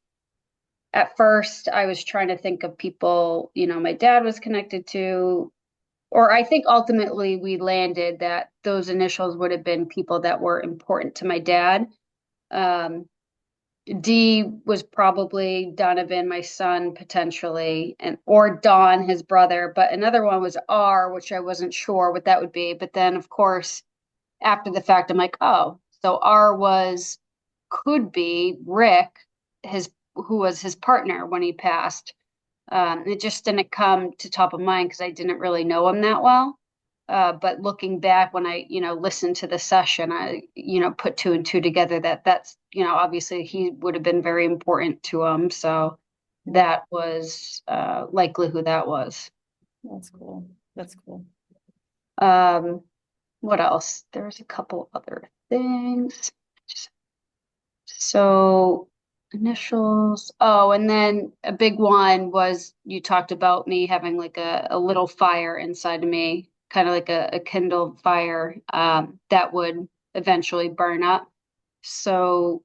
at first, I was trying to think of people, my dad was connected to, or I think ultimately we landed that those initials would have been people that were important to my dad. Um, D was probably Donovan, my son, potentially, and or Don, his brother. But another one was R, which I wasn't sure what that would be. But then, of course, after the fact, I'm like, oh, so R was could be Rick, his who was his partner when he passed. It just didn't come to top of mind because I didn't really know him that well. But looking back when I, listened to the session, I, put two and two together that's, obviously he would have been very important to him. So Yeah, that was likely who that was. that's cool. That's cool. Um, what else? There's a couple other things. So initials. Oh, and then a big one was you talked about me having like a little fire inside of me, kind of like a kindled fire that would eventually burn up. So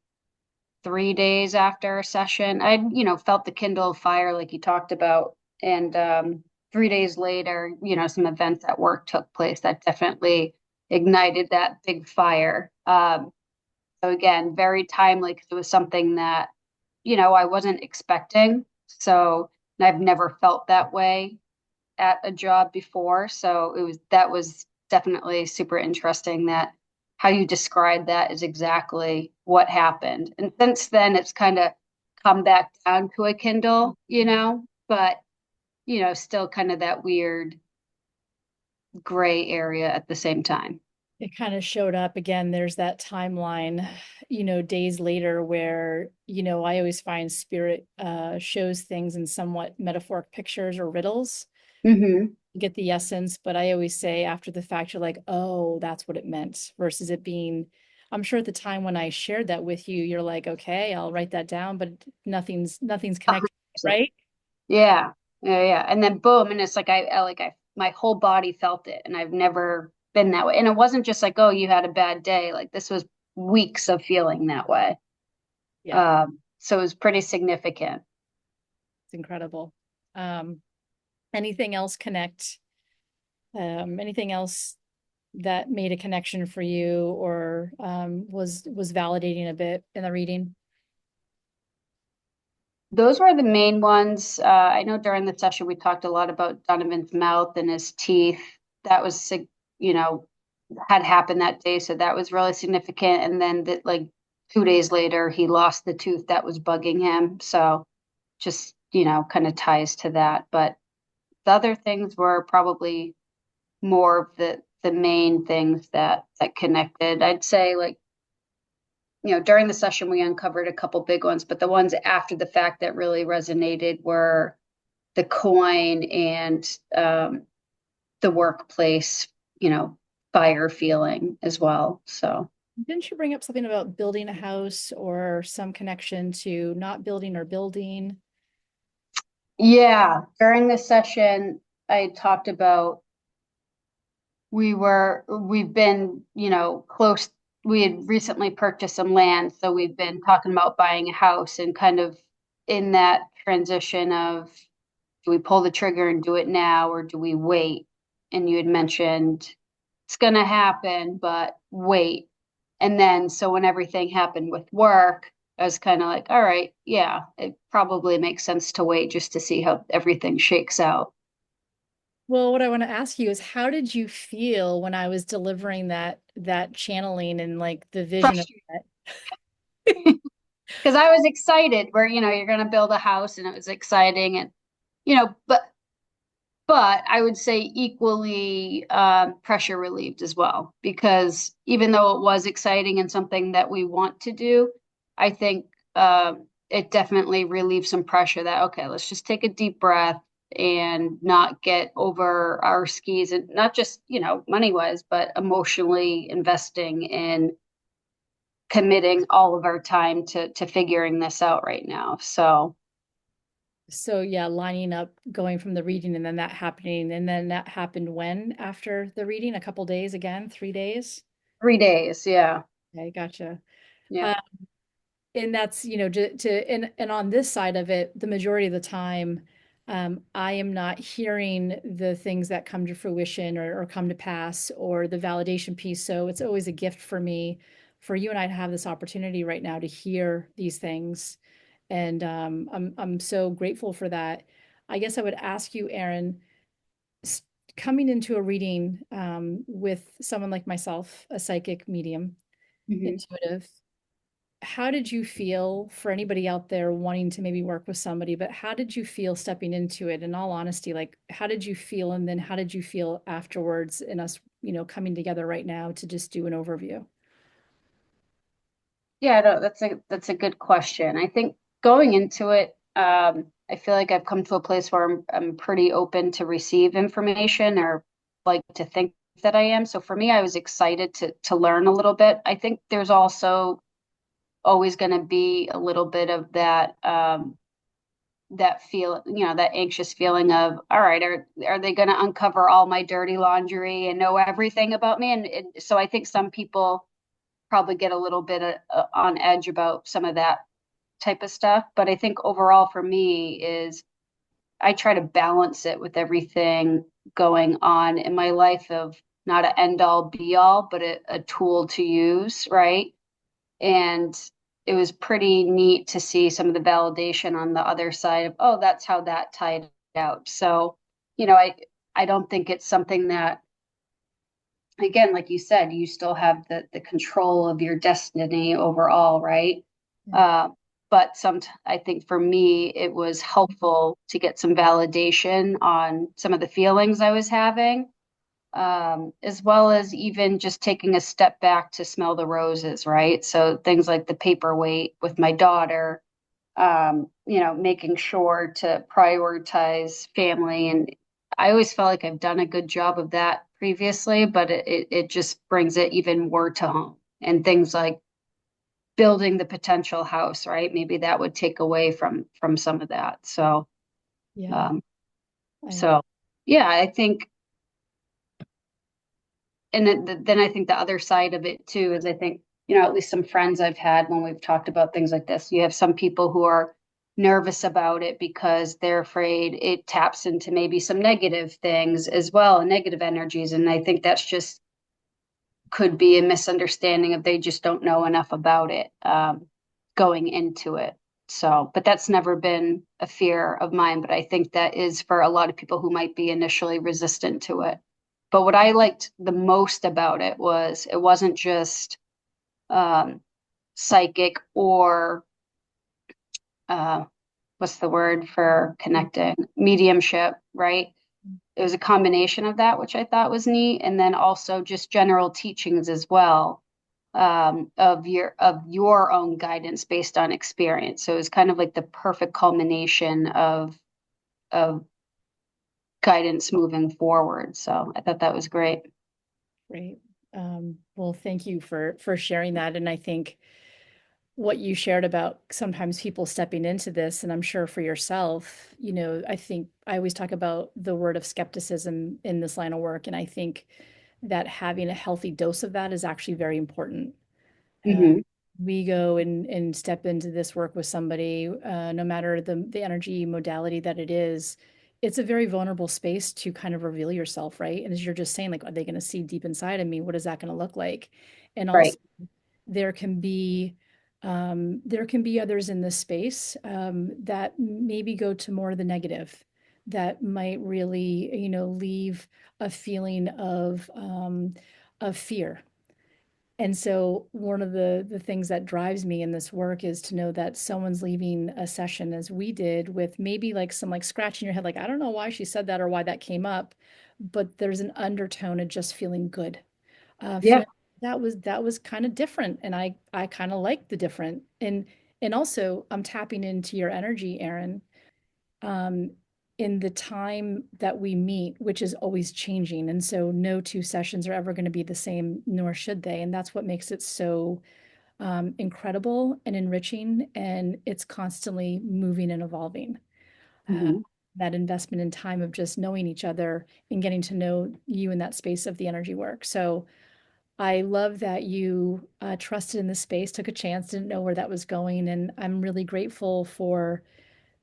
3 days after a session, I, felt the kindle fire like you talked about. And 3 days later, some events at work took place that definitely ignited that big fire. So again, very timely because it was something that, I wasn't expecting. So and I've never felt that way at a job before. So that was definitely super interesting that how you describe that is exactly what happened. And since then it's kind of come back down to a Kindle, but still kind of that weird gray area at the same time. It kind of showed up again. There's that timeline, days later where, I always find spirit shows things in somewhat metaphoric pictures or riddles. Hmm. Get the essence, but I always say after the fact, you're like, oh, that's what it meant, versus it being, I'm sure at the time when I shared that with you, you're like, okay, I'll write that down, but nothing's connected, right? Yeah, yeah, yeah. And then boom, and it's like my whole body felt it, and I've never been that way. And it wasn't just like, oh, you had a bad day. Like this was weeks of feeling that way. Yeah, So it was pretty significant. it's incredible. Um, anything else connect? Anything else that made a connection for you or was validating a bit in the reading? Those were the main ones. I know during the session we talked a lot about Donovan's mouth and his teeth. That was, you know, had happened that day, so that was really significant. And then that, like 2 days later, he lost the tooth that was bugging him. So just, kind of ties to that. But the other things were probably more of the main things that connected. I'd say like, during the session we uncovered a couple big ones, but the ones after the fact that really resonated were the coin and the workplace, fire feeling as well. So Didn't you bring up something about building a house or some connection to not building or building? yeah, during the session I talked about we've been, close. We had recently purchased some land, so we've been talking about buying a house and kind of in that transition of do we pull the trigger and do it now or do we wait? And you had mentioned it's going to happen, but wait. And then, so when everything happened with work, I was kind of like, all right, yeah, it probably makes sense to wait just to see how everything shakes out. Well, what I want to ask you is how did you feel when I was delivering that channeling and like the vision of Frustrating. that? Because I was excited where, you're going to build a house and it was exciting. And, you know, but I would say equally pressure relieved as well, because even though it was exciting and something that we want to do, I think it definitely relieves some pressure that, okay, let's just take a deep breath and not get over our skis, and not just, money wise, but emotionally investing in committing all of our time to figuring this out right now. So So yeah, lining up, going from the reading and then that happening, and then that happened when after the reading, a couple days again, 3 days. 3 days, yeah. Okay, gotcha. Yeah. Uh, and that's, and on this side of it, the majority of the time, I am not hearing the things that come to fruition or come to pass or the validation piece. So it's always a gift for me, for you and I to have this opportunity right now to hear these things. And I'm so grateful for that. I guess I would ask you, Erin, s- coming into a reading with someone like myself, a psychic medium, Mhm. intuitive, how did you feel for anybody out there wanting to maybe work with somebody, but how did you feel stepping into it? In all honesty, like how did you feel? And then how did you feel afterwards in us, coming together right now to just do an overview? Yeah, no, that's a good question. I think going into it, I feel like I've come to a place where I'm pretty open to receive information, or like to think that I am. So for me, I was excited to learn a little bit. I think there's also always going to be a little bit of that feel, that anxious feeling of, all right, are they going to uncover all my dirty laundry and know everything about me? And so I think some people probably get a little bit on edge about some of that type of stuff. But I think overall for me is I try to balance it with everything going on in my life, of not an end all be all, but a tool to use, right? And it was pretty neat to see some of the validation on the other side of, oh, that's how that tied out. So, I don't think it's something that, again, like you said, you still have the control of your destiny overall, right? Yeah. Uh, but I think for me, it was helpful to get some validation on some of the feelings I was having, as well as even just taking a step back to smell the roses, right? So things like the paperweight with my daughter, making sure to prioritize family. And I always felt like I've done a good job of that previously, but it just brings it even more to home. And things like building the potential house, right? Maybe that would take away from some of that. So, Yeah. um, I, so yeah, I think, and then I think the other side of it too is, I think, at least some friends I've had when we've talked about things like this, you have some people who are nervous about it because they're afraid it taps into maybe some negative things as well, and negative energies. And I think that's just could be a misunderstanding of, they just don't know enough about it going into it. So, but that's never been a fear of mine. But I think that is for a lot of people who might be initially resistant to it. But what I liked the most about it was it wasn't just um, psychic or uh, what's the word for connecting, mediumship, right? It was a combination of that, which I thought was neat, and then also just general teachings as well, of your own guidance based on experience. So it was kind of like the perfect culmination of guidance moving forward. So I thought that was great. great. Well, thank you for sharing that. And I think what you shared about sometimes people stepping into this, and I'm sure for yourself, I think I always talk about the word of skepticism in this line of work, and I think that having a healthy dose of that is actually very important. Uh, Hmm. we go and step into this work with somebody, no matter the energy modality that it is, it's a very vulnerable space to kind of reveal yourself, right? And as you're just saying, like, are they going to see deep inside of me? What is that going to look like? And Right. also, there can be there can be others in this space that maybe go to more of the negative, that might really, leave a feeling of fear. And so one of the things that drives me in this work is to know that someone's leaving a session as we did with maybe like some like scratch in your head, like, I don't know why she said that or why that came up, but there's an undertone of just feeling good. Yeah. Feeling that was kind of different. And I kind of like the different. And also I'm tapping into your energy, Erin, um, in the time that we meet, which is always changing. And so no two sessions are ever going to be the same, nor should they. And that's what makes it so incredible and enriching. And it's constantly moving and evolving. Uh, Mhm. that investment in time of just knowing each other and getting to know you in that space of the energy work. So I love that you trusted in the space, took a chance, didn't know where that was going. And I'm really grateful for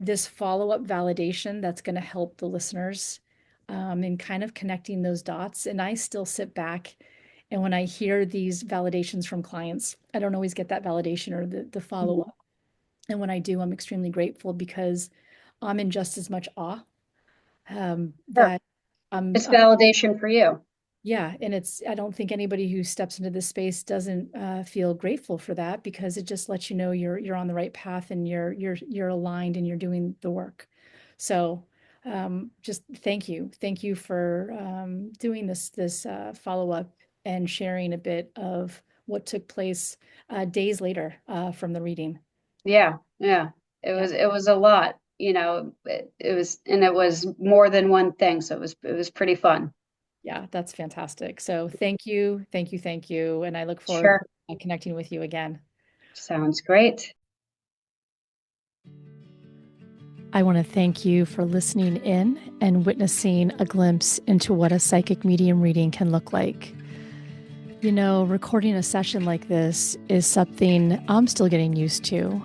this follow-up validation that's going to help the listeners in kind of connecting those dots. And I still sit back, and when I hear these validations from clients, I don't always get that validation or the Mhm. follow-up. And when I do, I'm extremely grateful because I'm in just as much awe Sure. that I'm It's validation for you. yeah, and I don't think anybody who steps into this space doesn't feel grateful for that because it just lets you know you're on the right path and you're aligned and you're doing the work. So just thank you for doing this follow up and sharing a bit of what took place days later from the reading. Yeah. Yeah. Yeah. It was a lot, it was, and it was more than one thing. So it was pretty fun. Yeah, that's fantastic. So thank you, thank you, thank you, and I look forward Sure. to connecting with you again. Sounds great. I want to thank you for listening in and witnessing a glimpse into what a psychic medium reading can look like. Recording a session like this is something I'm still getting used to,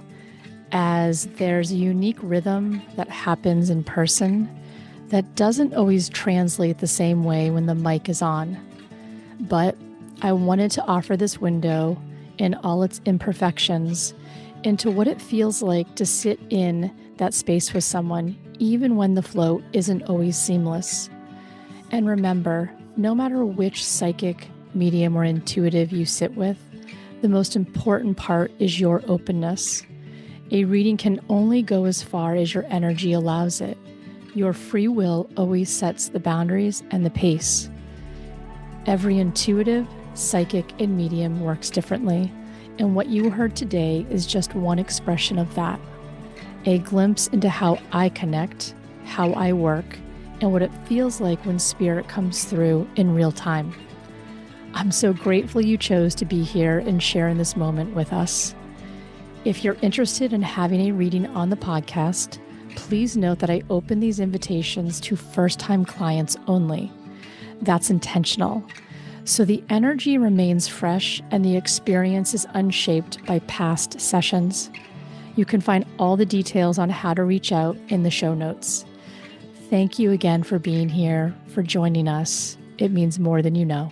as there's a unique rhythm that happens in person that doesn't always translate the same way when the mic is on. But I wanted to offer this window in all its imperfections into what it feels like to sit in that space with someone, even when the flow isn't always seamless. And remember, no matter which psychic, medium, or intuitive you sit with, the most important part is your openness. A reading can only go as far as your energy allows it. Your free will always sets the boundaries and the pace. Every intuitive, psychic, and medium works differently, and what you heard today is just one expression of that. A glimpse into how I connect, how I work, and what it feels like when spirit comes through in real time. I'm so grateful you chose to be here and share in this moment with us. If you're interested in having a reading on the podcast, please note that I open these invitations to first-time clients only. That's intentional. So the energy remains fresh and the experience is unshaped by past sessions. You can find all the details on how to reach out in the show notes. Thank you again for being here, for joining us. It means more than you know.